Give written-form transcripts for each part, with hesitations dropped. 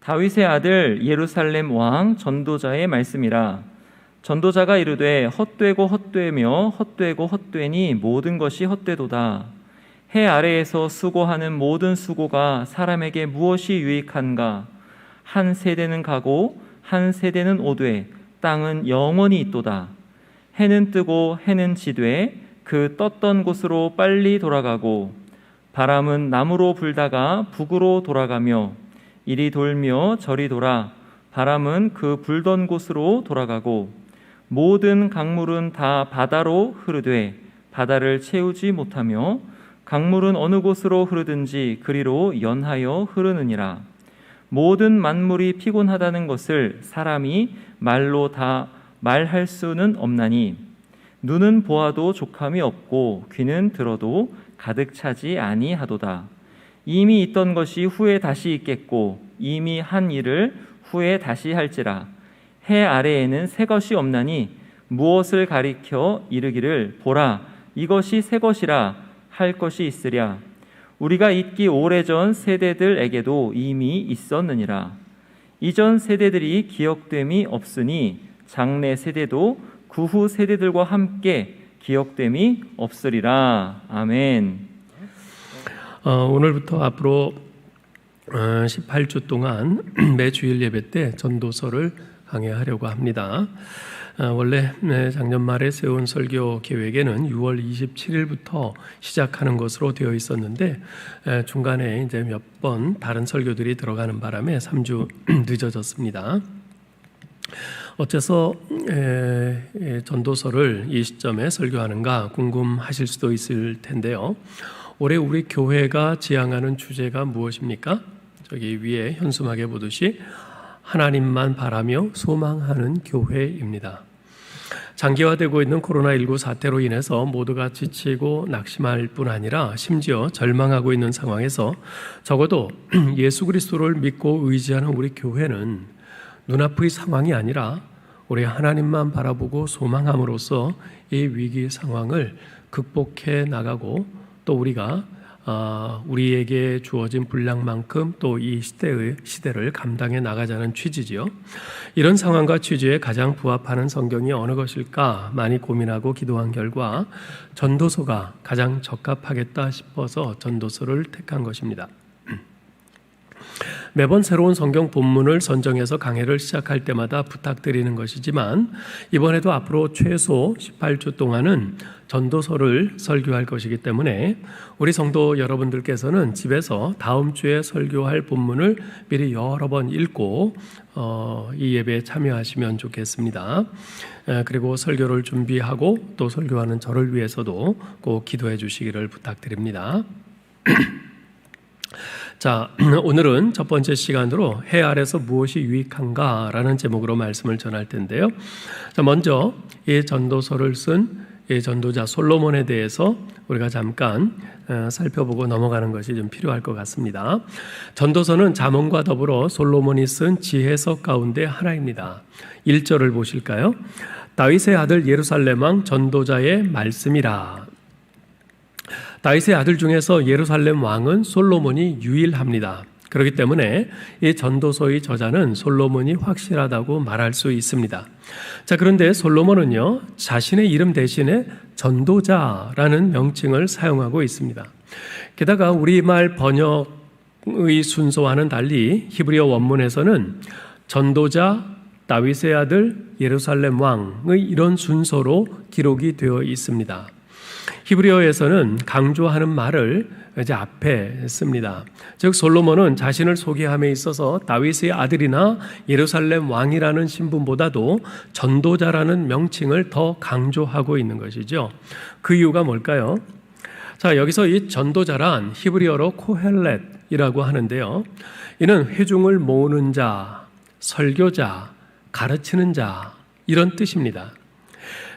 다윗의 아들 예루살렘 왕 전도자의 말씀이라. 전도자가 이르되 헛되고 헛되며 헛되고 헛되니 모든 것이 헛되도다. 해 아래에서 수고하는 모든 수고가 사람에게 무엇이 유익한가? 한 세대는 가고 한 세대는 오되 땅은 영원히 있도다. 해는 뜨고 해는 지되 그 떴던 곳으로 빨리 돌아가고 바람은 남으로 불다가 북으로 돌아가며 이리 돌며 저리 돌아 바람은 그 불던 곳으로 돌아가고 모든 강물은 다 바다로 흐르되 바다를 채우지 못하며 강물은 어느 곳으로 흐르든지 그리로 연하여 흐르느니라. 모든 만물이 피곤하다는 것을 사람이 말로 다 말할 수는 없나니 눈은 보아도 족함이 없고 귀는 들어도 가득 차지 아니하도다. 이미 있던 것이 후에 다시 있겠고 이미 한 일을 후에 다시 할지라. 해 아래에는 새 것이 없나니 무엇을 가리켜 이르기를 보라 이것이 새 것이라 할 것이 있으랴. 우리가 있기 오래전 세대들에게도 이미 있었느니라. 이전 세대들이 기억됨이 없으니 장래 세대도 그 후 세대들과 함께 기억됨이 없으리라. 아멘. 오늘부터 앞으로 18주 동안 매 주일 예배 때 전도서를 강해하려고 합니다. 원래 작년 말에 세운 설교 계획에는 6월 27일부터 시작하는 것으로 되어 있었는데 중간에 이제 몇 번 다른 설교들이 들어가는 바람에 3주 늦어졌습니다. 어째서 전도서를 이 시점에 설교하는가 궁금하실 수도 있을 텐데요. 올해 우리 교회가 지향하는 주제가 무엇입니까? 저기 위에 현수막에 보듯이 하나님만 바라며 소망하는 교회입니다. 장기화되고 있는 코로나19 사태로 인해서 모두가 지치고 낙심할 뿐 아니라 심지어 절망하고 있는 상황에서 적어도 예수 그리스도를 믿고 의지하는 우리 교회는 눈앞의 상황이 아니라 우리 하나님만 바라보고 소망함으로써 이 위기 상황을 극복해 나가고 또 우리가 우리에게 주어진 분량만큼 또 이 시대를 감당해 나가자는 취지지요. 이런 상황과 취지에 가장 부합하는 성경이 어느 것일까 많이 고민하고 기도한 결과 전도서가 가장 적합하겠다 싶어서 전도서를 택한 것입니다. 매번 새로운 성경 본문을 선정해서 강해를 시작할 때마다 부탁드리는 것이지만 이번에도 앞으로 최소 18주 동안은 전도서를 설교할 것이기 때문에 우리 성도 여러분들께서는 집에서 다음 주에 설교할 본문을 미리 여러 번 읽고 이 예배에 참여하시면 좋겠습니다. 그리고 설교를 준비하고 또 설교하는 저를 위해서도 꼭 기도해 주시기를 부탁드립니다. 자, 오늘은 첫 번째 시간으로 해 아래서 무엇이 유익한가 라는 제목으로 말씀을 전할 텐데요. 자, 먼저 이 전도서를 쓴 이 전도자 솔로몬에 대해서 우리가 잠깐 살펴보고 넘어가는 것이 좀 필요할 것 같습니다. 전도서는 잠언과 더불어 솔로몬이 쓴 지혜서 가운데 하나입니다. 1절을 보실까요? 다윗의 아들 예루살렘 왕 전도자의 말씀이라. 다윗의 아들 중에서 예루살렘 왕은 솔로몬이 유일합니다. 그렇기 때문에 이 전도서의 저자는 솔로몬이 확실하다고 말할 수 있습니다. 자, 그런데 솔로몬은요, 자신의 이름 대신에 전도자라는 명칭을 사용하고 있습니다. 게다가 우리말 번역의 순서와는 달리 히브리어 원문에서는 전도자, 다윗의 아들, 예루살렘 왕의 이런 순서로 기록이 되어 있습니다. 히브리어에서는 강조하는 말을 이제 앞에 씁니다. 즉 솔로몬은 자신을 소개함에 있어서 다윗의 아들이나 예루살렘 왕이라는 신분보다도 전도자라는 명칭을 더 강조하고 있는 것이죠. 그 이유가 뭘까요? 자, 여기서 이 전도자란 히브리어로 코헬렛이라고 하는데요. 이는 회중을 모으는 자, 설교자, 가르치는 자 이런 뜻입니다.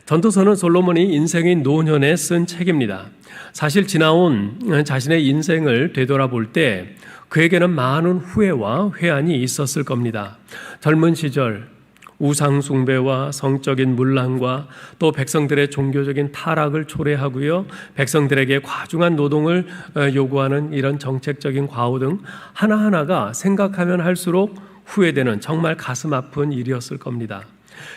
전도서는 솔로몬이 인생의 노년에 쓴 책입니다. 사실 지나온 자신의 인생을 되돌아볼 때 그에게는 많은 후회와 회한이 있었을 겁니다. 젊은 시절 우상 숭배와 성적인 문란과 또 백성들의 종교적인 타락을 초래하고요, 백성들에게 과중한 노동을 요구하는 이런 정책적인 과오 등 하나하나가 생각하면 할수록 후회되는 정말 가슴 아픈 일이었을 겁니다.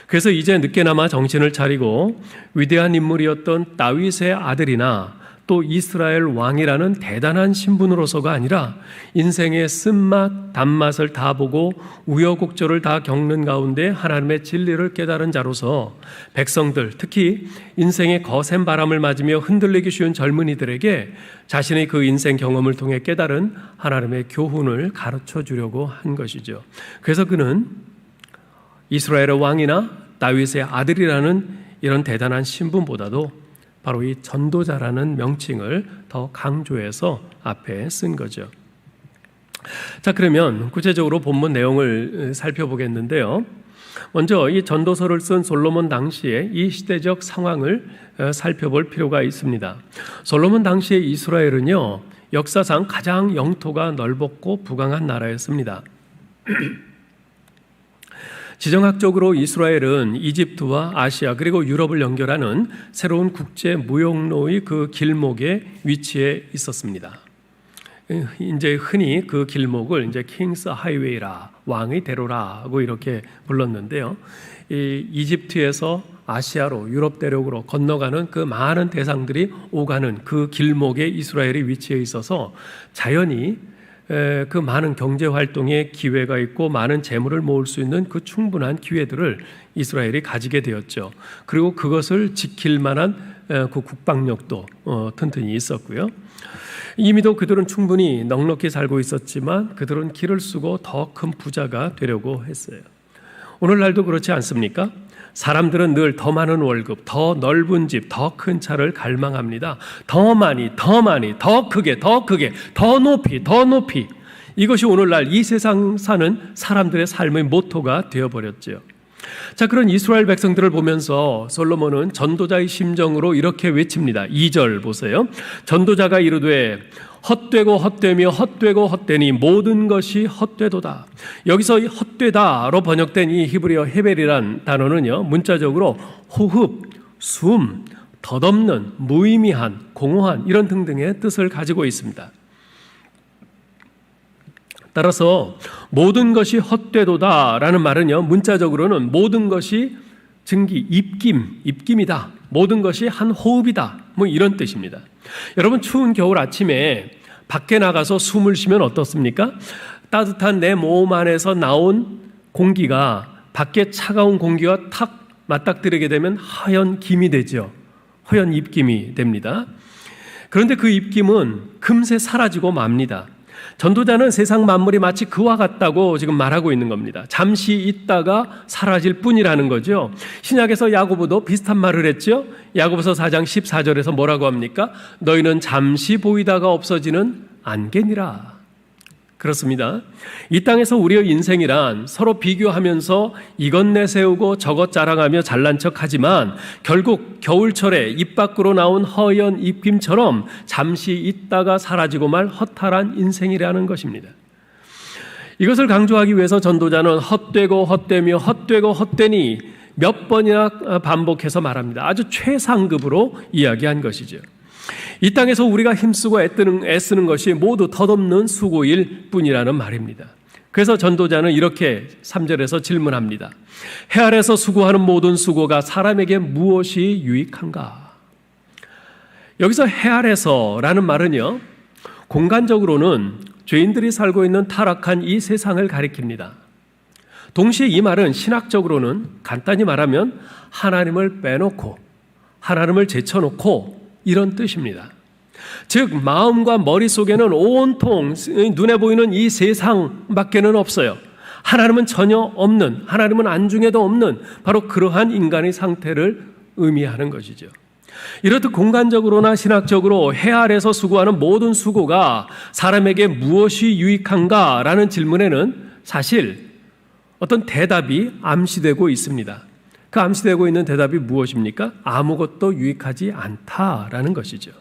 그래서 이제 늦게나마 정신을 차리고 위대한 인물이었던 다윗의 아들이나 또 이스라엘 왕이라는 대단한 신분으로서가 아니라 인생의 쓴맛, 단맛을 다 보고 우여곡절을 다 겪는 가운데 하나님의 진리를 깨달은 자로서 백성들, 특히 인생의 거센 바람을 맞으며 흔들리기 쉬운 젊은이들에게 자신의 그 인생 경험을 통해 깨달은 하나님의 교훈을 가르쳐 주려고 한 것이죠. 그래서 그는 이스라엘의 왕이나 다윗의 아들이라는 이런 대단한 신분보다도 바로 이 전도자라는 명칭을 더 강조해서 앞에 쓴 거죠. 자, 그러면 구체적으로 본문 내용을 살펴보겠는데요. 먼저 이 전도서를 쓴 솔로몬 당시의 이 시대적 상황을 살펴볼 필요가 있습니다. 솔로몬 당시의 이스라엘은요, 역사상 가장 영토가 넓었고 부강한 나라였습니다. 지정학적으로 이스라엘은 이집트와 아시아 그리고 유럽을 연결하는 새로운 국제 무역로의 그 길목에 위치해 있었습니다. 이제 흔히 그 길목을 이제 킹스 하이웨이라, 왕의 대로라고 이렇게 불렀는데요. 이 이집트에서 아시아로 유럽 대륙으로 건너가는 그 많은 대상들이 오가는 그 길목에 이스라엘이 위치해 있어서 자연히 그 많은 경제 활동의 기회가 있고 많은 재물을 모을 수 있는 그 충분한 기회들을 이스라엘이 가지게 되었죠. 그리고 그것을 지킬 만한 그 국방력도 튼튼히 있었고요. 이미도 그들은 충분히 넉넉히 살고 있었지만 그들은 길을 쓰고 더 큰 부자가 되려고 했어요. 오늘날도 그렇지 않습니까? 사람들은 늘 더 많은 월급, 더 넓은 집, 더 큰 차를 갈망합니다. 더 많이, 더 크게, 더 높이. 이것이 오늘날 이 세상 사는 사람들의 삶의 모토가 되어버렸죠. 자, 그런 이스라엘 백성들을 보면서 솔로몬은 전도자의 심정으로 이렇게 외칩니다. 2절 보세요. 전도자가 이르되 헛되고 헛되며 헛되고 헛되니 모든 것이 헛되도다. 여기서 헛되다로 번역된 이 히브리어 헤벨이란 단어는요, 문자적으로 호흡, 숨, 덧없는, 무의미한, 공허한 이런 등등의 뜻을 가지고 있습니다. 따라서 모든 것이 헛되도다라는 말은요, 문자적으로는 모든 것이 증기, 입김이다. 모든 것이 한 호흡이다. 뭐 이런 뜻입니다. 여러분, 추운 겨울 아침에 밖에 나가서 숨을 쉬면 어떻습니까? 따뜻한 내 몸 안에서 나온 공기가 밖에 차가운 공기와 탁 맞닥뜨리게 되면 하얀 김이 되죠. 하얀 입김이 됩니다. 그런데 그 입김은 금세 사라지고 맙니다. 전도자는 세상 만물이 마치 그와 같다고 지금 말하고 있는 겁니다. 잠시 있다가 사라질 뿐이라는 거죠. 신약에서 야고보도 비슷한 말을 했죠. 야고보서 4장 14절에서 뭐라고 합니까? 너희는 잠시 보이다가 없어지는 안개니라. 그렇습니다. 이 땅에서 우리의 인생이란 서로 비교하면서 이것 내세우고 저것 자랑하며 잘난 척하지만 결국 겨울철에 입 밖으로 나온 허연 입김처럼 잠시 있다가 사라지고 말 허탈한 인생이라는 것입니다. 이것을 강조하기 위해서 전도자는 헛되고 헛되며 헛되고 헛되니 몇 번이나 반복해서 말합니다. 아주 최상급으로 이야기한 것이죠. 이 땅에서 우리가 힘쓰고 애쓰는 것이 모두 덧없는 수고일 뿐이라는 말입니다. 그래서 전도자는 이렇게 3절에서 질문합니다. 해 아래서 수고하는 모든 수고가 사람에게 무엇이 유익한가? 여기서 해 아래서라는 말은요, 공간적으로는 죄인들이 살고 있는 타락한 이 세상을 가리킵니다. 동시에 이 말은 신학적으로는 간단히 말하면 하나님을 빼놓고 하나님을 제쳐놓고 이런 뜻입니다. 즉 마음과 머릿속에는 온통 눈에 보이는 이 세상밖에는 없어요. 하나님은 전혀 없는, 하나님은 안중에도 없는 바로 그러한 인간의 상태를 의미하는 것이죠. 이렇듯 공간적으로나 신학적으로 해 아래서 수고하는 모든 수고가 사람에게 무엇이 유익한가라는 질문에는 사실 어떤 대답이 암시되고 있습니다. 그 암시되고 있는 대답이 무엇입니까? 아무것도 유익하지 않다라는 것이죠.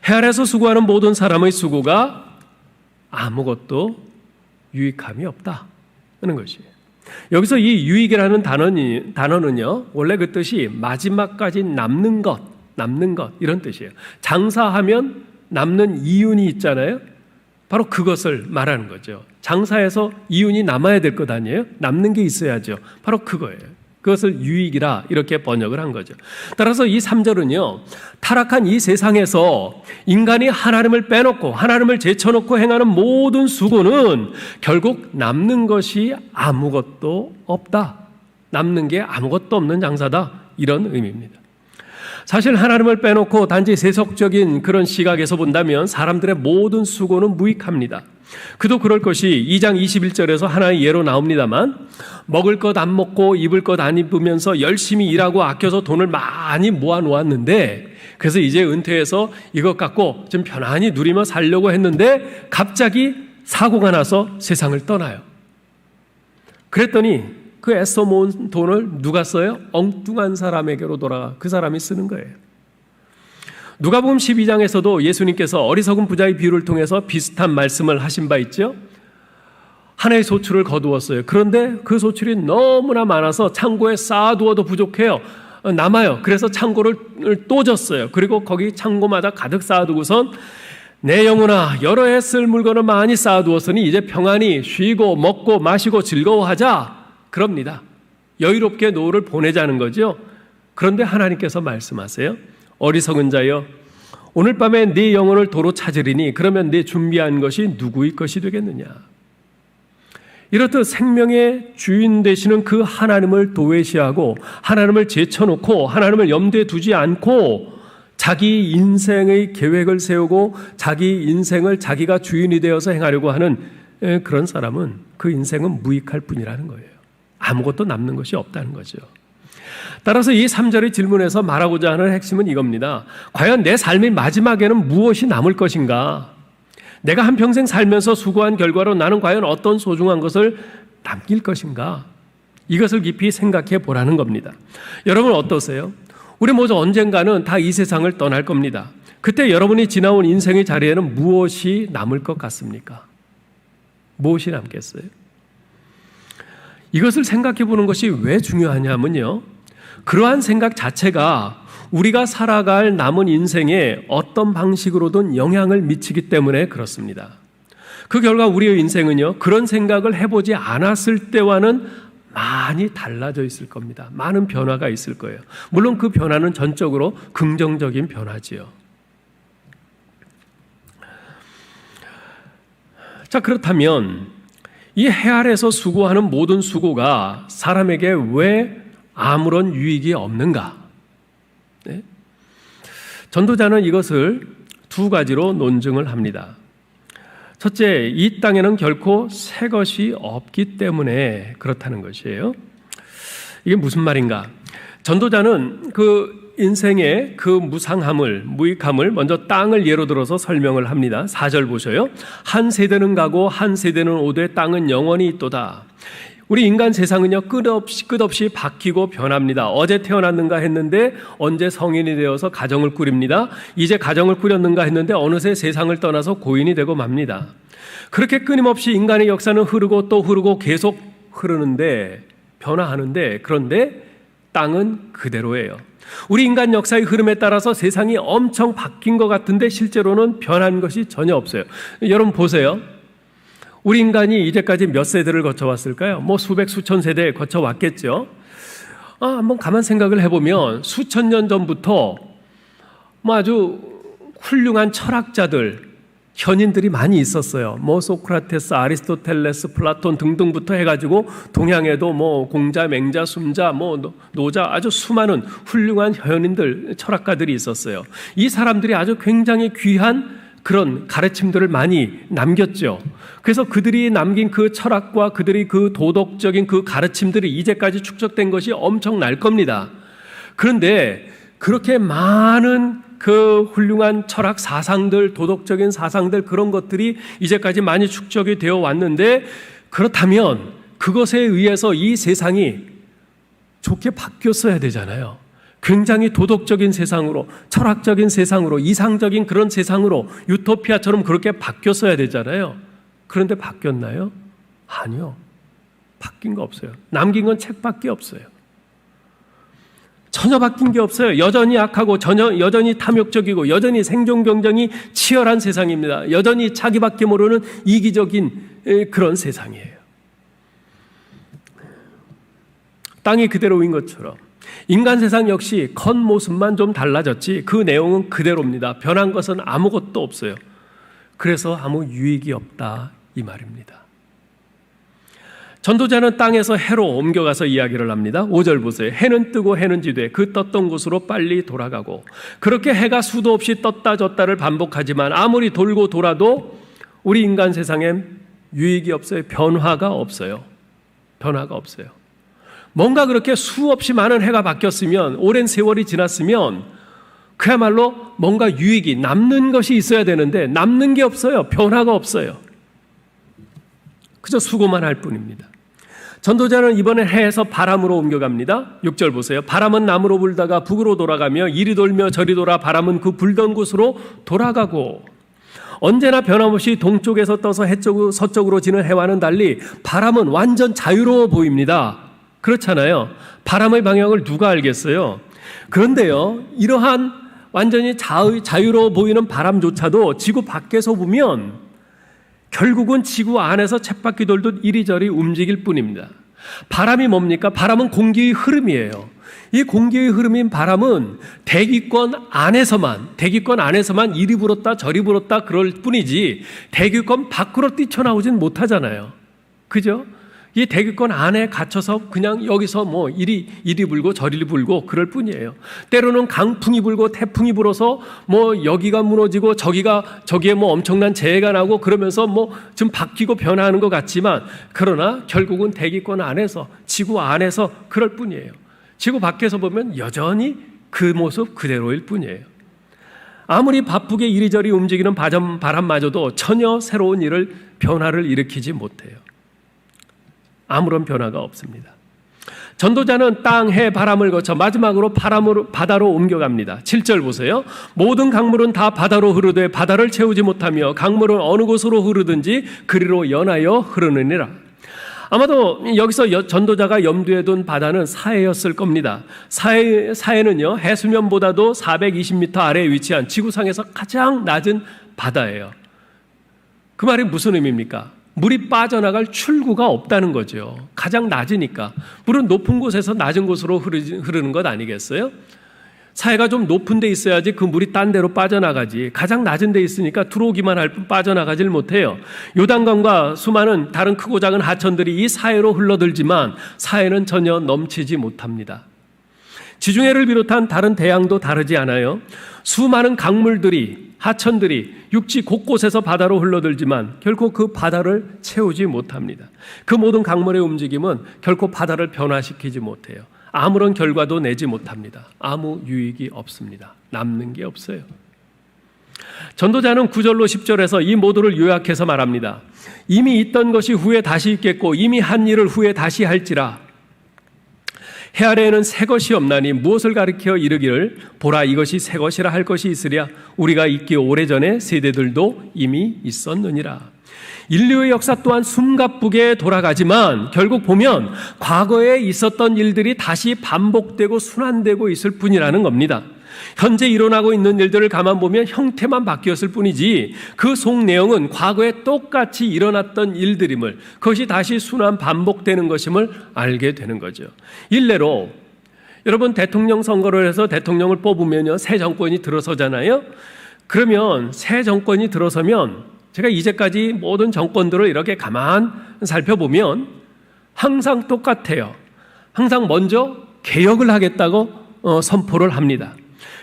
해 아래서 수고하는 모든 사람의 수고가 아무것도 유익함이 없다는 것이에요. 여기서 이 유익이라는 단어는요, 원래 그 뜻이 마지막까지 남는 것 이런 뜻이에요. 장사하면 남는 이윤이 있잖아요. 바로 그것을 말하는 거죠. 장사에서 이윤이 남아야 될 것 아니에요? 남는 게 있어야죠. 바로 그거예요. 그것을 유익이라 이렇게 번역을 한 거죠. 따라서 이 3절은요, 타락한 이 세상에서 인간이 하나님을 빼놓고 하나님을 제쳐놓고 행하는 모든 수고는 결국 남는 것이 아무것도 없다. 남는 게 아무것도 없는 장사다. 이런 의미입니다. 사실 하나님을 빼놓고 단지 세속적인 그런 시각에서 본다면 사람들의 모든 수고는 무익합니다. 그도 그럴 것이 2장 21절에서 하나의 예로 나옵니다만, 먹을 것 안 먹고 입을 것 안 입으면서 열심히 일하고 아껴서 돈을 많이 모아 놓았는데, 그래서 이제 은퇴해서 이것 갖고 좀 편안히 누리며 살려고 했는데 갑자기 사고가 나서 세상을 떠나요. 그랬더니 그 애써 모은 돈을 누가 써요? 엉뚱한 사람에게로 돌아가 그 사람이 쓰는 거예요. 누가복음 12장에서도 예수님께서 어리석은 부자의 비유를 통해서 비슷한 말씀을 하신 바 있죠. 하나의 소출을 거두었어요. 그런데 그 소출이 너무나 많아서 창고에 쌓아두어도 부족해요. 남아요. 그래서 창고를 또 졌어요. 그리고 거기 창고마다 가득 쌓아두고선 내 영혼아, 여러 해 쓸 물건을 많이 쌓아두었으니 이제 평안히 쉬고 먹고 마시고 즐거워하자. 그럽니다. 여유롭게 노후를 보내자는 거죠. 그런데 하나님께서 말씀하세요. 어리석은 자여, 오늘 밤에 네 영혼을 도로 찾으리니 그러면 네 준비한 것이 누구의 것이 되겠느냐. 이렇듯 생명의 주인 되시는 그 하나님을 도외시하고 하나님을 제쳐놓고 하나님을 염두에 두지 않고 자기 인생의 계획을 세우고 자기 인생을 자기가 주인이 되어서 행하려고 하는 그런 사람은 그 인생은 무익할 뿐이라는 거예요. 아무것도 남는 것이 없다는 거죠. 따라서 이 3절의 질문에서 말하고자 하는 핵심은 이겁니다. 과연 내 삶의 마지막에는 무엇이 남을 것인가? 내가 한평생 살면서 수고한 결과로 나는 과연 어떤 소중한 것을 남길 것인가? 이것을 깊이 생각해 보라는 겁니다. 여러분 어떠세요? 우리 모두 언젠가는 다 이 세상을 떠날 겁니다. 그때 여러분이 지나온 인생의 자리에는 무엇이 남을 것 같습니까? 무엇이 남겠어요? 이것을 생각해 보는 것이 왜 중요하냐면요, 그러한 생각 자체가 우리가 살아갈 남은 인생에 어떤 방식으로든 영향을 미치기 때문에 그렇습니다. 그 결과 우리의 인생은요, 그런 생각을 해보지 않았을 때와는 많이 달라져 있을 겁니다. 많은 변화가 있을 거예요. 물론 그 변화는 전적으로 긍정적인 변화지요. 자, 그렇다면 이 해 아래에서 수고하는 모든 수고가 사람에게 왜 아무런 유익이 없는가? 네? 전도자는 이것을 두 가지로 논증을 합니다. 첫째, 이 땅에는 결코 새 것이 없기 때문에 그렇다는 것이에요. 이게 무슨 말인가? 전도자는 그 인생의 그 무상함을, 무익함을 먼저 땅을 예로 들어서 설명을 합니다. 4절 보셔요. 한 세대는 가고 한 세대는 오되 땅은 영원히 있도다. 우리 인간 세상은요, 끝없이 바뀌고 변합니다. 어제 태어났는가 했는데 언제 성인이 되어서 가정을 꾸립니다. 이제 가정을 꾸렸는가 했는데 어느새 세상을 떠나서 고인이 되고 맙니다. 그렇게 끊임없이 인간의 역사는 흐르고 또 흐르고 계속 흐르는데, 변화하는데, 그런데 땅은 그대로예요. 우리 인간 역사의 흐름에 따라서 세상이 엄청 바뀐 것 같은데 실제로는 변한 것이 전혀 없어요. 여러분 보세요. 우리 인간이 이제까지 몇 세대를 거쳐왔을까요? 뭐 수백, 수천 세대 거쳐왔겠죠. 한번 가만 생각을 해보면 수천 년 전부터 뭐 아주 훌륭한 철학자들, 현인들이 많이 있었어요. 뭐 소크라테스, 아리스토텔레스, 플라톤 등등부터 해가지고 동양에도 뭐 공자, 맹자, 숨자, 뭐 노자, 아주 수많은 훌륭한 현인들, 철학가들이 있었어요. 이 사람들이 아주 굉장히 귀한 그런 가르침들을 많이 남겼죠. 그래서 그들이 남긴 그 철학과 그들이 그 도덕적인 그 가르침들이 이제까지 축적된 것이 엄청날 겁니다. 그런데 그렇게 많은 그 훌륭한 철학 사상들, 도덕적인 사상들, 그런 것들이 이제까지 많이 축적이 되어 왔는데, 그렇다면 그것에 의해서 이 세상이 좋게 바뀌었어야 되잖아요. 굉장히 도덕적인 세상으로, 철학적인 세상으로, 이상적인 그런 세상으로, 유토피아처럼 그렇게 바뀌었어야 되잖아요. 그런데 바뀌었나요? 아니요. 바뀐 거 없어요. 남긴 건 책밖에 없어요. 전혀 바뀐 게 없어요. 여전히 악하고 여전히 탐욕적이고 여전히 생존 경쟁이 치열한 세상입니다. 여전히 자기밖에 모르는 이기적인 그런 세상이에요. 땅이 그대로인 것처럼 인간 세상 역시 겉모습만 좀 달라졌지 그 내용은 그대로입니다. 변한 것은 아무것도 없어요. 그래서 아무 유익이 없다 이 말입니다. 전도자는 땅에서 해로 옮겨가서 이야기를 합니다. 5절 보세요. 해는 뜨고 해는 지되 그 떴던 곳으로 빨리 돌아가고, 그렇게 해가 수도 없이 떴다 졌다를 반복하지만 아무리 돌고 돌아도 우리 인간 세상엔 유익이 없어요. 변화가 없어요. 변화가 없어요. 뭔가 그렇게 수없이 많은 해가 바뀌었으면, 오랜 세월이 지났으면 그야말로 뭔가 유익이 남는 것이 있어야 되는데 남는 게 없어요. 변화가 없어요. 그저 수고만 할 뿐입니다. 전도자는 이번에 해에서 바람으로 옮겨갑니다. 6절 보세요. 바람은 남으로 불다가 북으로 돌아가며 이리 돌며 저리 돌아 바람은 그 불던 곳으로 돌아가고, 언제나 변함없이 동쪽에서 떠서 서쪽으로 지는 해와는 달리 바람은 완전 자유로워 보입니다. 그렇잖아요. 바람의 방향을 누가 알겠어요? 그런데요, 이러한 완전히 자유로워 보이는 바람조차도 지구 밖에서 보면 결국은 지구 안에서 쳇바퀴 돌듯 이리저리 움직일 뿐입니다. 바람이 뭡니까? 바람은 공기의 흐름이에요. 이 공기의 흐름인 바람은 대기권 안에서만 이리 불었다 저리 불었다 그럴 뿐이지 대기권 밖으로 뛰쳐나오진 못하잖아요. 그죠? 이 대기권 안에 갇혀서 그냥 여기서 뭐 이리 불고 저리 불고 그럴 뿐이에요. 때로는 강풍이 불고 태풍이 불어서 뭐 여기가 무너지고 저기에 뭐 엄청난 재해가 나고 그러면서 뭐 좀 바뀌고 변화하는 것 같지만, 그러나 결국은 대기권 안에서, 지구 안에서 그럴 뿐이에요. 지구 밖에서 보면 여전히 그 모습 그대로일 뿐이에요. 아무리 바쁘게 이리저리 움직이는 바람마저도 전혀 새로운 변화를 일으키지 못해요. 아무런 변화가 없습니다. 전도자는 땅, 해, 바람을 거쳐 마지막으로 바다로 옮겨갑니다. 7절 보세요. 모든 강물은 다 바다로 흐르되 바다를 채우지 못하며 강물은 어느 곳으로 흐르든지 그리로 연하여 흐르느니라. 아마도 여기서 전도자가 염두에 둔 바다는 사해였을 겁니다. 사해는요, 해수면보다도 420m 아래에 위치한 지구상에서 가장 낮은 바다예요. 그 말이 무슨 의미입니까? 물이 빠져나갈 출구가 없다는 거죠. 가장 낮으니까. 물은 높은 곳에서 낮은 곳으로 흐르는 것 아니겠어요? 사해가 좀 높은 데 있어야지 그 물이 딴 데로 빠져나가지. 가장 낮은 데 있으니까 들어오기만 할 뿐 빠져나가질 못해요. 요단강과 수많은 다른 크고 작은 하천들이 이 사해로 흘러들지만 사해는 전혀 넘치지 못합니다. 지중해를 비롯한 다른 대양도 다르지 않아요. 수많은 강물들이, 하천들이 육지 곳곳에서 바다로 흘러들지만 결코 그 바다를 채우지 못합니다. 그 모든 강물의 움직임은 결코 바다를 변화시키지 못해요. 아무런 결과도 내지 못합니다. 아무 유익이 없습니다. 남는 게 없어요. 전도자는 9절로 10절에서 이 모두를 요약해서 말합니다. 이미 있던 것이 후에 다시 있겠고 이미 한 일을 후에 다시 할지라. 해 아래에는 새 것이 없나니 무엇을 가리켜 이르기를 보라 이것이 새 것이라 할 것이 있으랴. 우리가 있기 오래전에 세대들도 이미 있었느니라. 인류의 역사 또한 숨가쁘게 돌아가지만 결국 보면 과거에 있었던 일들이 다시 반복되고 순환되고 있을 뿐이라는 겁니다. 현재 일어나고 있는 일들을 가만 보면 형태만 바뀌었을 뿐이지 그 속 내용은 과거에 똑같이 일어났던 일들임을, 그것이 다시 순환 반복되는 것임을 알게 되는 거죠. 일례로 여러분 대통령 선거를 해서 대통령을 뽑으면요 새 정권이 들어서잖아요. 그러면 새 정권이 들어서면 제가 이제까지 모든 정권들을 이렇게 가만 살펴보면 항상 똑같아요. 항상 먼저 개혁을 하겠다고 선포를 합니다.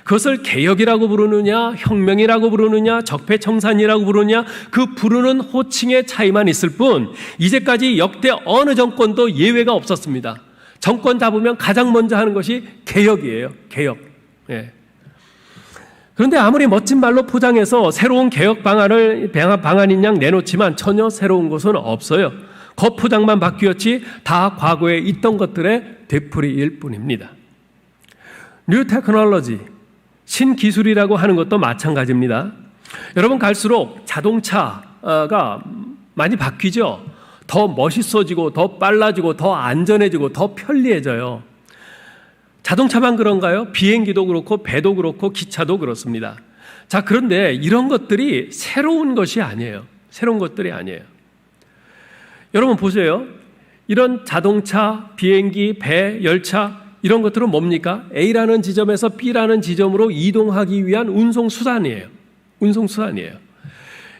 그것을 개혁이라고 부르느냐, 혁명이라고 부르느냐, 적폐청산이라고 부르느냐, 그 부르는 호칭의 차이만 있을 뿐 이제까지 역대 어느 정권도 예외가 없었습니다. 정권 잡으면 가장 먼저 하는 것이 개혁이에요. 개혁. 예. 그런데 아무리 멋진 말로 포장해서 새로운 개혁 방안인 양 내놓지만 전혀 새로운 것은 없어요. 겉포장만 바뀌었지 다 과거에 있던 것들의 되풀이일 뿐입니다. 뉴 테크놀로지, 신기술이라고 하는 것도 마찬가지입니다. 여러분 갈수록 자동차가 많이 바뀌죠. 더 멋있어지고 더 빨라지고 더 안전해지고 더 편리해져요. 자동차만 그런가요? 비행기도 그렇고 배도 그렇고 기차도 그렇습니다. 자, 그런데 이런 것들이 새로운 것이 아니에요. 새로운 것들이 아니에요. 여러분 보세요. 이런 자동차, 비행기, 배, 열차 이런 것들은 뭡니까? A라는 지점에서 B라는 지점으로 이동하기 위한 운송수단이에요. 운송수단이에요.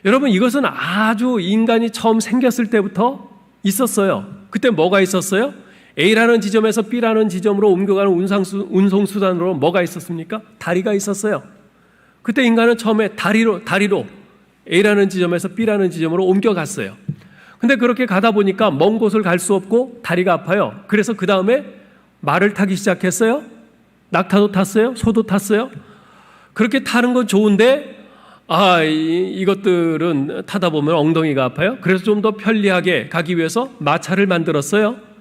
여러분 이것은 아주 인간이 처음 생겼을 때부터 있었어요. 그때 뭐가 있었어요? A라는 지점에서 B라는 지점으로 옮겨가는 운송수단으로 뭐가 있었습니까? 다리가 있었어요. 그때 인간은 처음에 다리로 A라는 지점에서 B라는 지점으로 옮겨갔어요. 근데 그렇게 가다 보니까 먼 곳을 갈 수 없고 다리가 아파요. 그래서 그 다음에 말을 타기 시작했어요. 낙타도 탔어요. 소도 탔어요. 그렇게 타는 건 좋은데 이것들은 타다 보면 엉덩이가 아파요. 그래서 좀 더 편리하게 가기 위해서 마차를 만들었어요.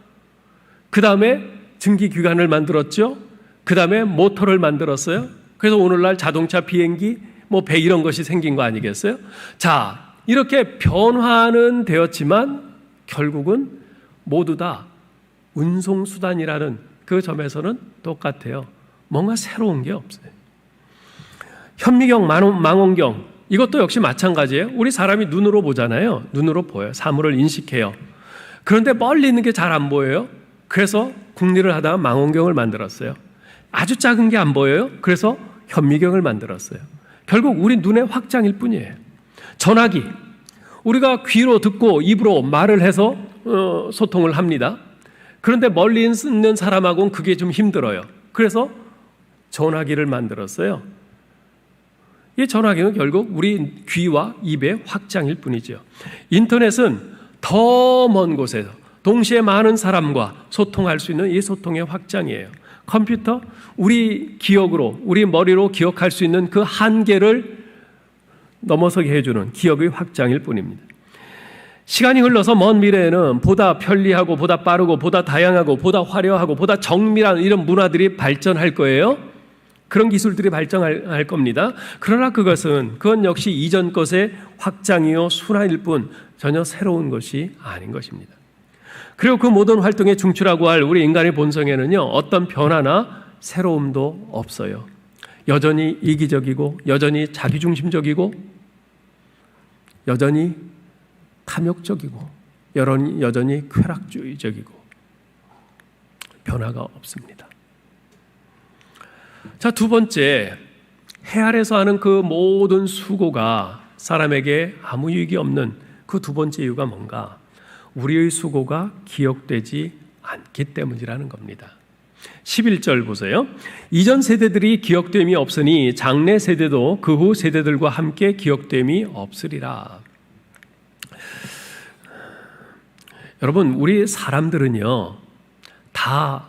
그 다음에 증기기관을 만들었죠. 그 다음에 모터를 만들었어요. 그래서 오늘날 자동차, 비행기, 배 이런 것이 생긴 거 아니겠어요? 자, 이렇게 변화는 되었지만 결국은 모두 다 운송수단이라는 그 점에서는 똑같아요. 뭔가 새로운 게 없어요. 현미경, 망원경 이것도 역시 마찬가지예요. 우리 사람이 눈으로 보잖아요. 눈으로 보여요. 사물을 인식해요. 그런데 멀리 있는 게 잘 안 보여요. 그래서 궁리를 하다가 망원경을 만들었어요. 아주 작은 게 안 보여요. 그래서 현미경을 만들었어요. 결국 우리 눈의 확장일 뿐이에요. 전화기, 우리가 귀로 듣고 입으로 말을 해서 소통을 합니다. 그런데 멀리 있는 사람하고는 그게 좀 힘들어요. 그래서 전화기를 만들었어요. 이 전화기는 결국 우리 귀와 입의 확장일 뿐이죠. 인터넷은 더 먼 곳에서 동시에 많은 사람과 소통할 수 있는 이 소통의 확장이에요. 컴퓨터, 우리 기억으로, 우리 머리로 기억할 수 있는 그 한계를 넘어서게 해주는 기억의 확장일 뿐입니다. 시간이 흘러서 먼 미래에는 보다 편리하고 보다 빠르고 보다 다양하고 보다 화려하고 보다 정밀한 이런 문화들이 발전할 거예요. 그런 기술들이 발전할 겁니다. 그러나 그건 역시 이전 것의 확장이요 순환일 뿐 전혀 새로운 것이 아닌 것입니다. 그리고 그 모든 활동의 중추라고 할 우리 인간의 본성에는요 어떤 변화나 새로움도 없어요. 여전히 이기적이고 여전히 자기중심적이고 여전히 탐욕적이고 여전히 쾌락주의적이고 변화가 없습니다. 자, 두 번째, 해 아래서 하는 그 모든 수고가 사람에게 아무 유익이 없는 그 두 번째 이유가 뭔가? 우리의 수고가 기억되지 않기 때문이라는 겁니다. 11절 보세요. 이전 세대들이 기억됨이 없으니 장래 세대도 그 후 세대들과 함께 기억됨이 없으리라. 여러분, 우리 사람들은요 다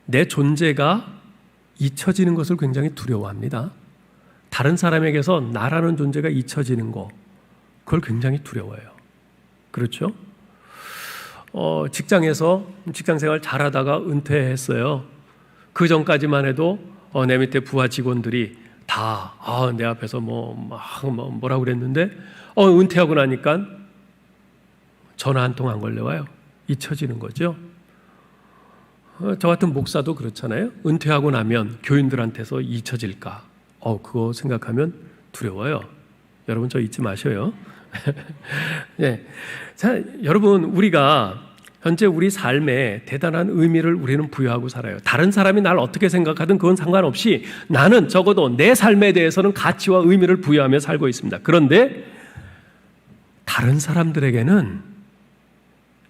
내 존재가 잊혀지는 것을 굉장히 두려워합니다. 다른 사람에게서 나라는 존재가 잊혀지는 거, 그걸 굉장히 두려워해요. 그렇죠? 직장에서 직장생활 잘하다가 은퇴했어요. 그 전까지만 해도 내 밑에 부하 직원들이 다 내 앞에서 뭐라고 그랬는데 은퇴하고 나니까 전화 한 통 안 걸려와요. 잊혀지는 거죠. 저 같은 목사도 그렇잖아요. 은퇴하고 나면 교인들한테서 잊혀질까? 그거 생각하면 두려워요. 여러분 저 잊지 마셔요. 네. 자, 여러분 우리가 현재 우리 삶에 대단한 의미를 우리는 부여하고 살아요. 다른 사람이 날 어떻게 생각하든 그건 상관없이 나는 적어도 내 삶에 대해서는 가치와 의미를 부여하며 살고 있습니다. 그런데 다른 사람들에게는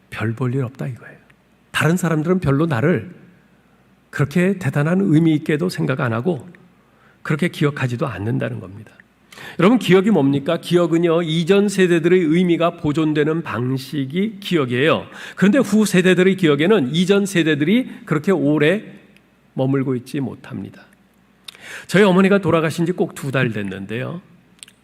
별 볼 일 없다 이거예요. 다른 사람들은 별로 나를 그렇게 대단한 의미 있게도 생각 안 하고 그렇게 기억하지도 않는다는 겁니다. 여러분 기억이 뭡니까? 기억은요 이전 세대들의 의미가 보존되는 방식이 기억이에요. 그런데 후 세대들의 기억에는 이전 세대들이 그렇게 오래 머물고 있지 못합니다. 저희 어머니가 돌아가신 지 꼭 2달 됐는데요.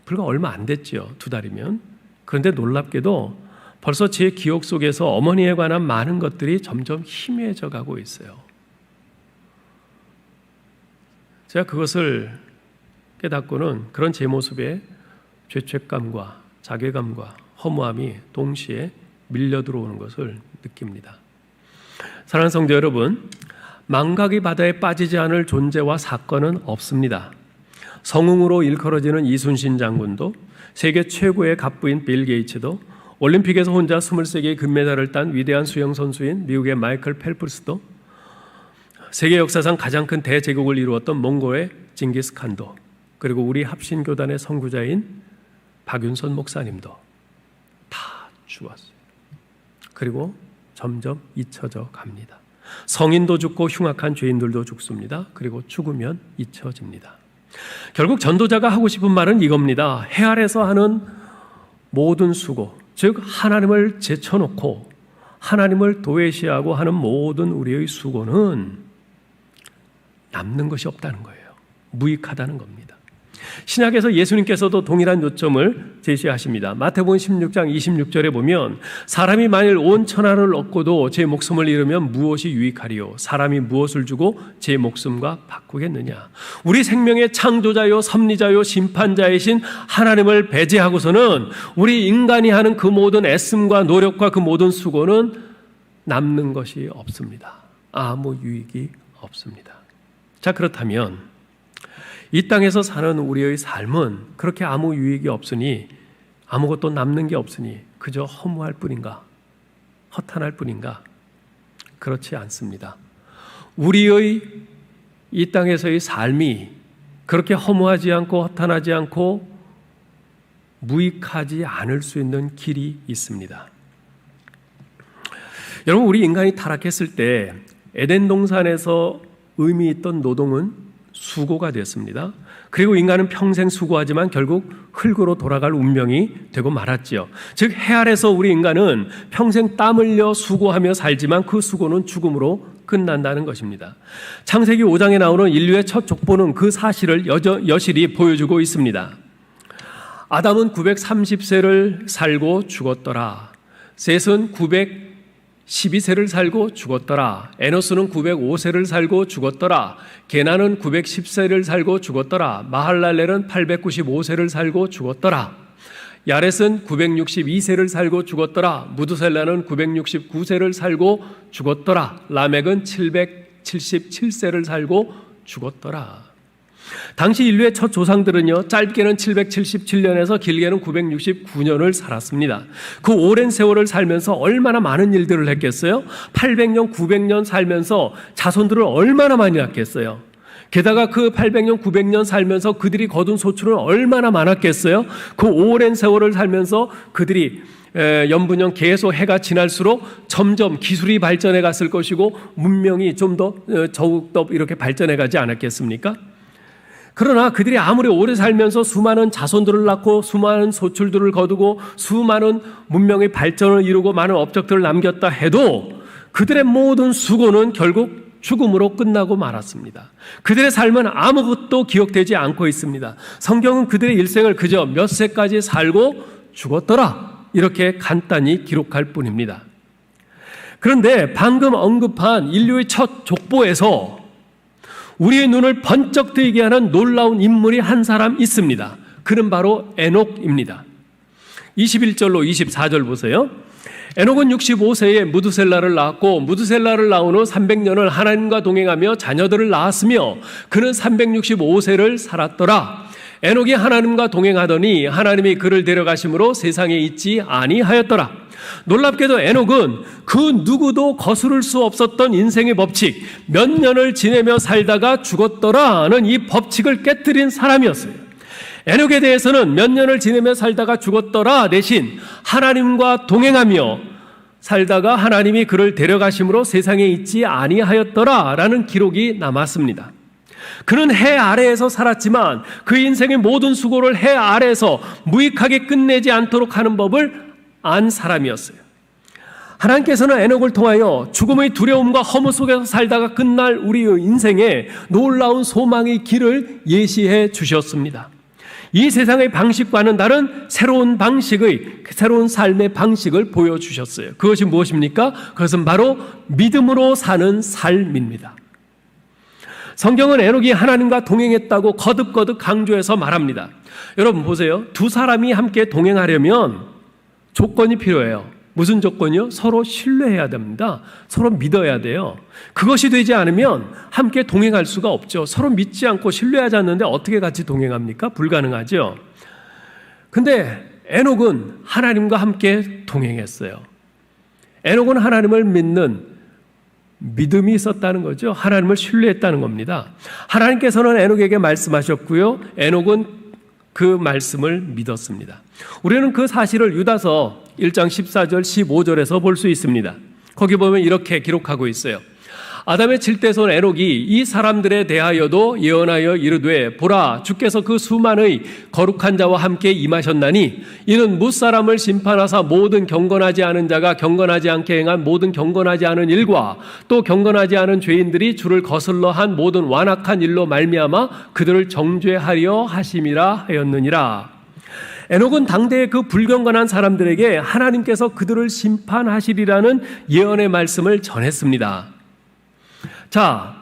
불과 얼마 안 됐죠. 2달이면. 그런데 놀랍게도 벌써 제 기억 속에서 어머니에 관한 많은 것들이 점점 희미해져 가고 있어요. 제가 그것을 깨닫고는 그런 제 모습에 죄책감과 자괴감과 허무함이 동시에 밀려 들어오는 것을 느낍니다. 사랑하는 성도 여러분, 망각의 바다에 빠지지 않을 존재와 사건은 없습니다. 성웅으로 일컬어지는 이순신 장군도, 세계 최고의 갑부인 빌 게이츠도, 올림픽에서 혼자 23개의 금메달을 딴 위대한 수영선수인 미국의 마이클 펠프스도, 세계 역사상 가장 큰 대제국을 이루었던 몽고의 징기스칸도, 그리고 우리 합신교단의 선구자인 박윤선 목사님도 다 죽었어요. 그리고 점점 잊혀져 갑니다. 성인도 죽고 흉악한 죄인들도 죽습니다. 그리고 죽으면 잊혀집니다. 결국 전도자가 하고 싶은 말은 이겁니다. 해 아래서 하는 모든 수고, 즉 하나님을 제쳐놓고 하나님을 도외시하고 하는 모든 우리의 수고는 남는 것이 없다는 거예요. 무익하다는 겁니다. 신약에서 예수님께서도 동일한 요점을 제시하십니다. 마태복음 16장 26절에 보면 사람이 만일 온 천하를 얻고도 제 목숨을 잃으면 무엇이 유익하리요? 사람이 무엇을 주고 제 목숨과 바꾸겠느냐? 우리 생명의 창조자요 섭리자요 심판자이신 하나님을 배제하고서는 우리 인간이 하는 그 모든 애씀과 노력과 그 모든 수고는 남는 것이 없습니다. 아무 유익이 없습니다. 자, 그렇다면 이 땅에서 사는 우리의 삶은 그렇게 아무 유익이 없으니, 아무것도 남는 게 없으니 그저 허무할 뿐인가? 허탄할 뿐인가? 그렇지 않습니다. 우리의 이 땅에서의 삶이 그렇게 허무하지 않고 허탄하지 않고 무익하지 않을 수 있는 길이 있습니다. 여러분, 우리 인간이 타락했을 때 에덴 동산에서 의미 있던 노동은 수고가 됐습니다. 그리고 인간은 평생 수고하지만 결국 흙으로 돌아갈 운명이 되고 말았지요. 즉 해 아래서 우리 인간은 평생 땀 흘려 수고하며 살지만 그 수고는 죽음으로 끝난다는 것입니다. 창세기 5장에 나오는 인류의 첫 족보는 그 사실을 여실히 보여주고 있습니다. 아담은 930세를 살고 죽었더라. 셋은 912세를 살고 죽었더라. 에노스는 905세를 살고 죽었더라. 게나는 910세를 살고 죽었더라. 마할랄렐은 895세를 살고 죽었더라. 야렛은 962세를 살고 죽었더라. 무드셀라는 969세를 살고 죽었더라. 라멕은 777세를 살고 죽었더라. 당시 인류의 첫 조상들은요, 짧게는 777년에서 길게는 969년을 살았습니다. 그 오랜 세월을 살면서 얼마나 많은 일들을 했겠어요? 800년, 900년 살면서 자손들을 얼마나 많이 낳겠어요? 게다가 그 800년, 900년 살면서 그들이 거둔 소출은 얼마나 많았겠어요? 그 오랜 세월을 살면서 그들이 연분연 계속 해가 지날수록 점점 기술이 발전해 갔을 것이고 문명이 좀 더 더욱더 이렇게 발전해 가지 않았겠습니까? 그러나 그들이 아무리 오래 살면서 수많은 자손들을 낳고 수많은 소출들을 거두고 수많은 문명의 발전을 이루고 많은 업적들을 남겼다 해도 그들의 모든 수고는 결국 죽음으로 끝나고 말았습니다. 그들의 삶은 아무것도 기억되지 않고 있습니다. 성경은 그들의 일생을 그저 몇 세까지 살고 죽었더라 이렇게 간단히 기록할 뿐입니다. 그런데 방금 언급한 인류의 첫 족보에서 우리의 눈을 번쩍 뜨이게 하는 놀라운 인물이 한 사람 있습니다. 그는 바로 에녹입니다. 21절로 24절 보세요. 에녹은 65세에 무드셀라를 낳았고 무드셀라를 낳은 후 300년을 하나님과 동행하며 자녀들을 낳았으며 그는 365세를 살았더라. 에녹이 하나님과 동행하더니 하나님이 그를 데려가심으로 세상에 있지 아니하였더라. 놀랍게도 에녹은 그 누구도 거스를 수 없었던 인생의 법칙, 몇 년을 지내며 살다가 죽었더라는 이 법칙을 깨뜨린 사람이었어요. 에녹에 대해서는 몇 년을 지내며 살다가 죽었더라 대신 하나님과 동행하며 살다가 하나님이 그를 데려가심으로 세상에 있지 아니하였더라라는 기록이 남았습니다. 그는 해 아래에서 살았지만 그 인생의 모든 수고를 해 아래에서 무익하게 끝내지 않도록 하는 법을 안 사람이었어요. 하나님께서는 에녹을 통하여 죽음의 두려움과 허무 속에서 살다가 끝날 우리의 인생에 놀라운 소망의 길을 예시해 주셨습니다. 이 세상의 방식과는 다른 새로운 삶의 방식을 보여주셨어요. 그것이 무엇입니까? 그것은 바로 믿음으로 사는 삶입니다. 성경은 에녹이 하나님과 동행했다고 거듭거듭 강조해서 말합니다. 여러분 보세요. 두 사람이 함께 동행하려면 조건이 필요해요. 무슨 조건이요? 서로 신뢰해야 됩니다. 서로 믿어야 돼요. 그것이 되지 않으면 함께 동행할 수가 없죠. 서로 믿지 않고 신뢰하지 않는데 어떻게 같이 동행합니까? 불가능하죠. 근데 에녹은 하나님과 함께 동행했어요. 에녹은 하나님을 믿는 믿음이 있었다는 거죠. 하나님을 신뢰했다는 겁니다. 하나님께서는 에녹에게 말씀하셨고요. 에녹은 그 말씀을 믿었습니다. 우리는 그 사실을 유다서 1장 14절 15절에서 볼 수 있습니다. 거기 보면 이렇게 기록하고 있어요. 아담의 칠대손 에녹이 이 사람들에 대하여도 예언하여 이르되 보라 주께서 그 수만의 거룩한 자와 함께 임하셨나니 이는 뭇사람을 심판하사 모든 경건하지 않은 자가 경건하지 않게 행한 모든 경건하지 않은 일과 또 경건하지 않은 죄인들이 주를 거슬러 한 모든 완악한 일로 말미암아 그들을 정죄하려 하심이라 하였느니라. 에녹은 당대의 그 불경건한 사람들에게 하나님께서 그들을 심판하시리라는 예언의 말씀을 전했습니다. 자,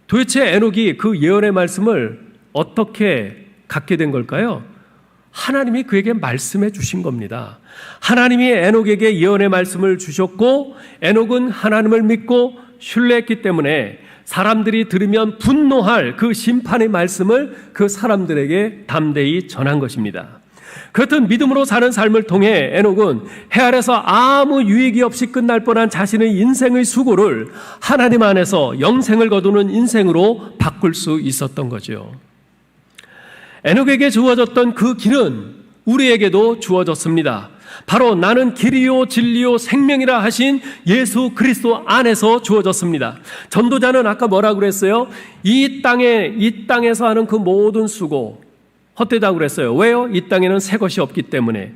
도대체 에녹이 그 예언의 말씀을 어떻게 갖게 된 걸까요? 하나님이 그에게 말씀해 주신 겁니다. 하나님이 에녹에게 예언의 말씀을 주셨고 에녹은 하나님을 믿고 신뢰했기 때문에 사람들이 들으면 분노할 그 심판의 말씀을 그 사람들에게 담대히 전한 것입니다. 그렇듯 믿음으로 사는 삶을 통해 에녹은 해 아래서 아무 유익이 없이 끝날 뻔한 자신의 인생의 수고를 하나님 안에서 영생을 거두는 인생으로 바꿀 수 있었던 거죠. 에녹에게 주어졌던 그 길은 우리에게도 주어졌습니다. 바로 나는 길이요 진리요 생명이라 하신 예수 그리스도 안에서 주어졌습니다. 전도자는 아까 뭐라고 그랬어요? 이 땅에서 하는 그 모든 수고 헛되다고 그랬어요. 왜요? 이 땅에는 새 것이 없기 때문에.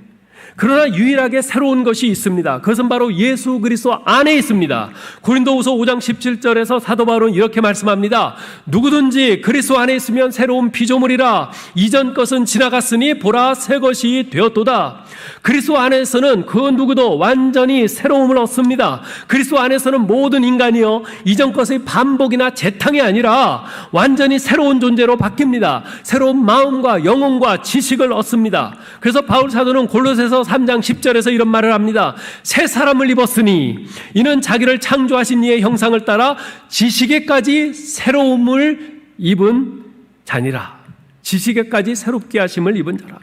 그러나 유일하게 새로운 것이 있습니다. 그것은 바로 예수 그리스도 안에 있습니다. 고린도후서 5장 17절에서 사도 바울은 이렇게 말씀합니다. 누구든지 그리스도 안에 있으면 새로운 피조물이라 이전 것은 지나갔으니 보라 새 것이 되었도다. 그리스도 안에서는 그 누구도 완전히 새로움을 얻습니다. 그리스도 안에서는 모든 인간이요 이전 것의 반복이나 재탕이 아니라 완전히 새로운 존재로 바뀝니다. 새로운 마음과 영혼과 지식을 얻습니다. 그래서 바울 사도는 골로새서 3장 10절에서 이런 말을 합니다. 새 사람을 입었으니 이는 자기를 창조하신 이의 형상을 따라 지식에까지 새로움을 입은 자니라. 지식에까지 새롭게 하심을 입은 자라.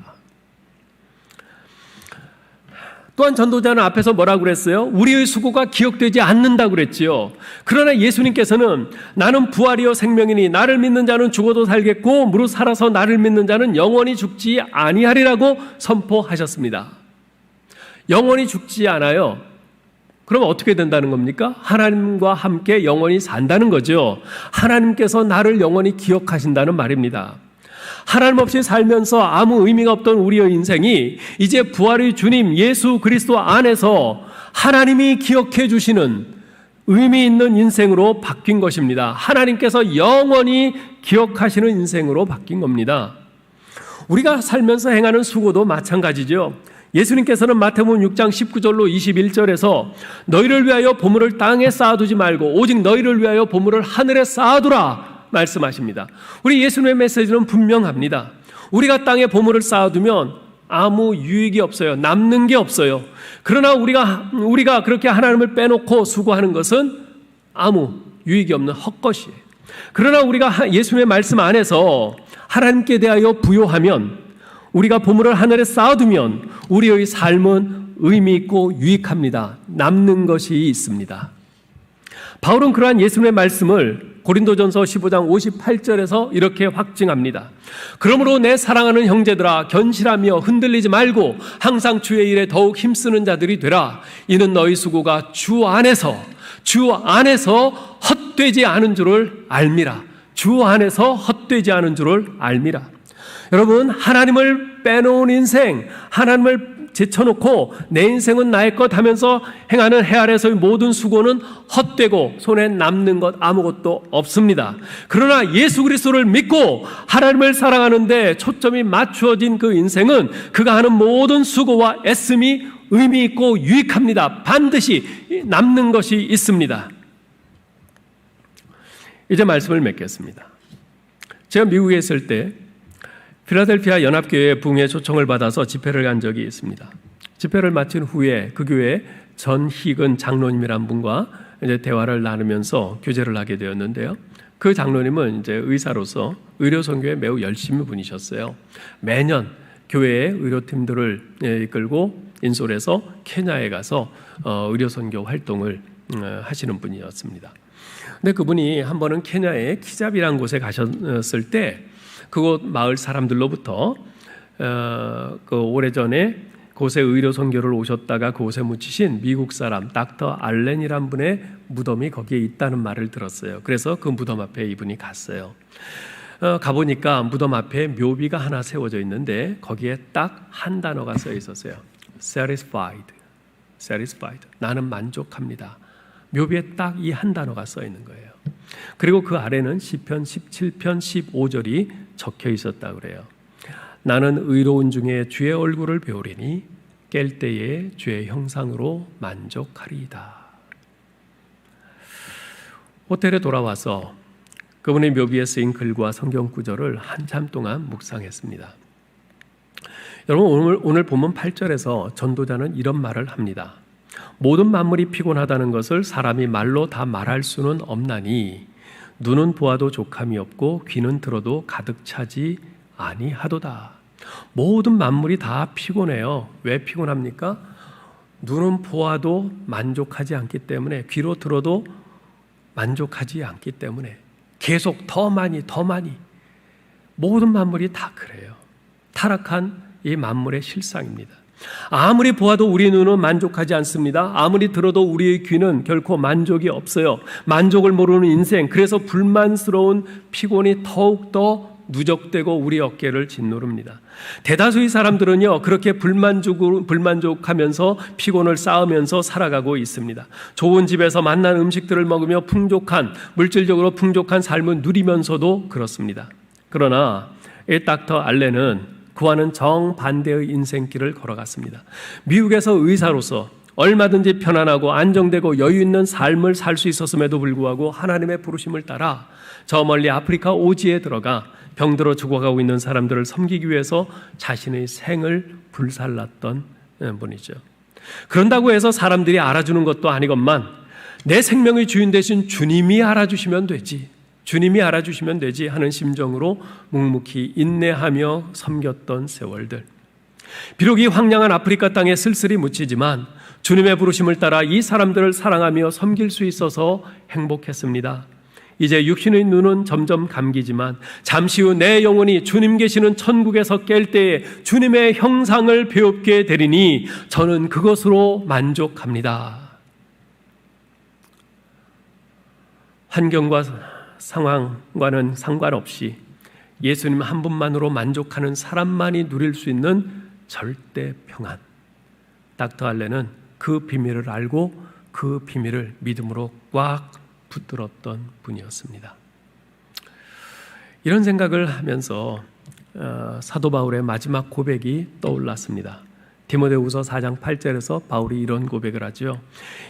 또한 전도자는 앞에서 뭐라고 그랬어요? 우리의 수고가 기억되지 않는다고 그랬지요. 그러나 예수님께서는 나는 부활이요 생명이니 나를 믿는 자는 죽어도 살겠고 무릇 살아서 나를 믿는 자는 영원히 죽지 아니하리라고 선포하셨습니다. 영원히 죽지 않아요. 그럼 어떻게 된다는 겁니까? 하나님과 함께 영원히 산다는 거죠. 하나님께서 나를 영원히 기억하신다는 말입니다. 하나님 없이 살면서 아무 의미가 없던 우리의 인생이 이제 부활의 주님 예수 그리스도 안에서 하나님이 기억해 주시는 의미 있는 인생으로 바뀐 것입니다. 하나님께서 영원히 기억하시는 인생으로 바뀐 겁니다. 우리가 살면서 행하는 수고도 마찬가지죠. 예수님께서는 마태복음 6장 19절로 21절에서 너희를 위하여 보물을 땅에 쌓아두지 말고 오직 너희를 위하여 보물을 하늘에 쌓아두라 말씀하십니다. 우리 예수님의 메시지는 분명합니다. 우리가 땅에 보물을 쌓아두면 아무 유익이 없어요. 남는 게 없어요. 그러나 우리가 그렇게 하나님을 빼놓고 수고하는 것은 아무 유익이 없는 헛것이에요. 그러나 우리가 예수님의 말씀 안에서 하나님께 대하여 부요하면 우리가 보물을 하늘에 쌓아두면 우리의 삶은 의미 있고 유익합니다. 남는 것이 있습니다. 바울은 그러한 예수님의 말씀을 고린도전서 15장 58절에서 이렇게 확증합니다. 그러므로 내 사랑하는 형제들아 견실하며 흔들리지 말고 항상 주의 일에 더욱 힘쓰는 자들이 되라. 이는 너희 수고가 주 안에서 헛되지 않은 줄을 알미라. 주 안에서 헛되지 않은 줄을 알미라. 여러분, 하나님을 빼놓은 인생, 하나님을 제쳐놓고 내 인생은 나의 것 하면서 행하는 해 아래서의 모든 수고는 헛되고 손에 남는 것 아무것도 없습니다. 그러나 예수 그리스도를 믿고 하나님을 사랑하는데 초점이 맞추어진 그 인생은 그가 하는 모든 수고와 애씀이 의미 있고 유익합니다. 반드시 남는 것이 있습니다. 이제 말씀을 맺겠습니다. 제가 미국에 있을 때 필라델피아 연합교회 부흥회 초청을 받아서 집회를 간 적이 있습니다. 집회를 마친 후에 그 교회에 전희근 장로님이란 분과 이제 대화를 나누면서 교제를 하게 되었는데요. 그 장로님은 이제 의사로서 의료 선교에 매우 열심히 분이셨어요. 매년 교회의 의료팀들을 이끌고 인솔해서 케냐에 가서 의료 선교 활동을 하시는 분이었습니다. 근데 그분이 한 번은 케냐의 키잡이라는 곳에 가셨을 때 그곳 마을 사람들로부터 그 오래전에 그곳에 의료 선교를 오셨다가 그곳에 묻히신 미국 사람 닥터 알렌이란 분의 무덤이 거기에 있다는 말을 들었어요. 그래서 그 무덤 앞에 이분이 갔어요. 가보니까 무덤 앞에 묘비가 하나 세워져 있는데 거기에 딱 한 단어가 써 있었어요. Satisfied. Satisfied. 나는 만족합니다. 묘비에 딱 이 한 단어가 써 있는 거예요. 그리고 그 아래는 시편 17편 15절이 적혀 있었다고 그래요. 나는 의로운 중에 주의 얼굴을 배우리니 깰 때에 주의 형상으로 만족하리이다. 호텔에 돌아와서 그분의 묘비에 쓰인 글과 성경 구절을 한참 동안 묵상했습니다. 여러분, 오늘 본문 8절에서 전도자는 이런 말을 합니다. 모든 만물이 피곤하다는 것을 사람이 말로 다 말할 수는 없나니 눈은 보아도 족함이 없고 귀는 들어도 가득 차지 아니하도다. 모든 만물이 다 피곤해요. 왜 피곤합니까? 눈은 보아도 만족하지 않기 때문에, 귀로 들어도 만족하지 않기 때문에 계속 더 많이 모든 만물이 다 그래요. 타락한 이 만물의 실상입니다. 아무리 보아도 우리 눈은 만족하지 않습니다. 아무리 들어도 우리의 귀는 결코 만족이 없어요. 만족을 모르는 인생, 그래서 불만스러운 피곤이 더욱더 누적되고 우리 어깨를 짓누릅니다. 대다수의 사람들은요, 그렇게 불만족하면서 피곤을 쌓으면서 살아가고 있습니다. 좋은 집에서 맛난 음식들을 먹으며 물질적으로 풍족한 삶을 누리면서도 그렇습니다. 그러나 이 닥터 알렌은 그와는 정반대의 인생길을 걸어갔습니다. 미국에서 의사로서 얼마든지 편안하고 안정되고 여유 있는 삶을 살 수 있었음에도 불구하고 하나님의 부르심을 따라 저 멀리 아프리카 오지에 들어가 병들어 죽어가고 있는 사람들을 섬기기 위해서 자신의 생을 불살랐던 분이죠. 그런다고 해서 사람들이 알아주는 것도 아니건만 내 생명의 주인 되신 주님이 알아주시면 되지 하는 심정으로 묵묵히 인내하며 섬겼던 세월들. 비록 이 황량한 아프리카 땅에 쓸쓸히 묻히지만 주님의 부르심을 따라 이 사람들을 사랑하며 섬길 수 있어서 행복했습니다. 이제 육신의 눈은 점점 감기지만 잠시 후 내 영혼이 주님 계시는 천국에서 깰 때에 주님의 형상을 배웁게 되리니 저는 그것으로 만족합니다. 환경과 상황과는 상관없이 예수님 한 분만으로 만족하는 사람만이 누릴 수 있는 절대 평안. 닥터 알렌은 그 비밀을 알고 그 비밀을 믿음으로 꽉 붙들었던 분이었습니다. 이런 생각을 하면서 사도 바울의 마지막 고백이 떠올랐습니다. 디모데후서 4장 8절에서 바울이 이런 고백을 하죠.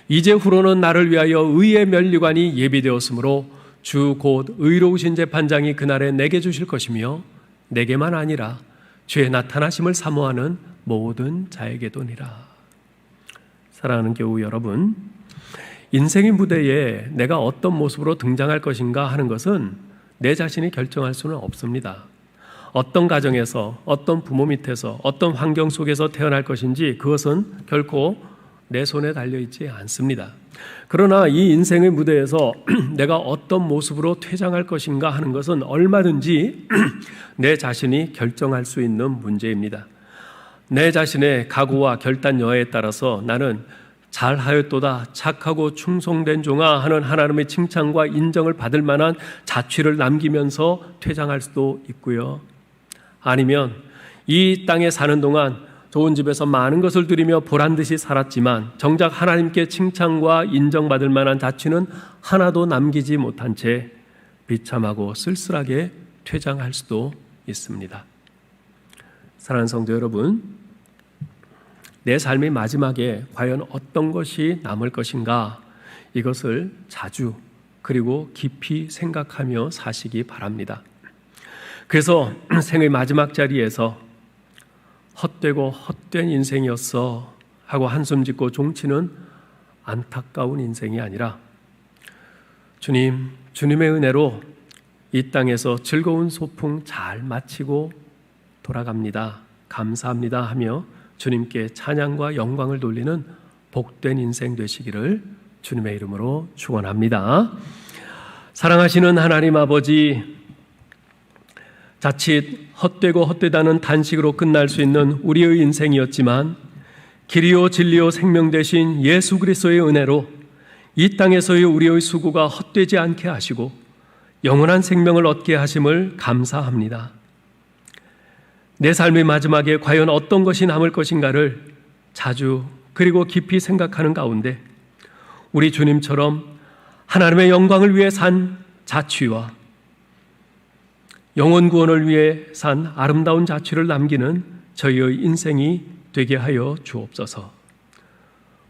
이제 후로는 나를 위하여 의의 면류관이 예비되었으므로 주 곧 의로우신 재판장이 그날에 내게 주실 것이며 내게만 아니라 주의 나타나심을 사모하는 모든 자에게도니라. 사랑하는 교우 여러분, 인생의 무대에 내가 어떤 모습으로 등장할 것인가 하는 것은 내 자신이 결정할 수는 없습니다. 어떤 가정에서, 어떤 부모 밑에서, 어떤 환경 속에서 태어날 것인지 그것은 결코 내 손에 달려있지 않습니다. 그러나 이 인생의 무대에서 내가 어떤 모습으로 퇴장할 것인가 하는 것은 얼마든지 내 자신이 결정할 수 있는 문제입니다. 내 자신의 각오와 결단 여하에 따라서 나는 잘하였도다, 착하고 충성된 종아 하는 하나님의 칭찬과 인정을 받을 만한 자취를 남기면서 퇴장할 수도 있고요. 아니면 이 땅에 사는 동안 좋은 집에서 많은 것을 누리며 보란듯이 살았지만 정작 하나님께 칭찬과 인정받을 만한 자취는 하나도 남기지 못한 채 비참하고 쓸쓸하게 퇴장할 수도 있습니다. 사랑하는 성도 여러분, 내 삶의 마지막에 과연 어떤 것이 남을 것인가, 이것을 자주 그리고 깊이 생각하며 사시기 바랍니다. 그래서 생의 마지막 자리에서 헛되고 헛된 인생이었어 하고 한숨 짓고 종치는 안타까운 인생이 아니라 주님, 주님의 은혜로 이 땅에서 즐거운 소풍 잘 마치고 돌아갑니다. 감사합니다 하며 주님께 찬양과 영광을 돌리는 복된 인생 되시기를 주님의 이름으로 축원합니다. 사랑하시는 하나님 아버지, 자칫 헛되고 헛되다는 단식으로 끝날 수 있는 우리의 인생이었지만 길이요 진리요 생명 되신 예수 그리스도의 은혜로 이 땅에서의 우리의 수고가 헛되지 않게 하시고 영원한 생명을 얻게 하심을 감사합니다. 내 삶의 마지막에 과연 어떤 것이 남을 것인가를 자주 그리고 깊이 생각하는 가운데 우리 주님처럼 하나님의 영광을 위해 산 자취와 영혼 구원을 위해 산 아름다운 자취를 남기는 저희의 인생이 되게 하여 주옵소서.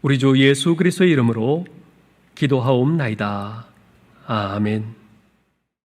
우리 주 예수 그리스도의 이름으로 기도하옵나이다. 아멘.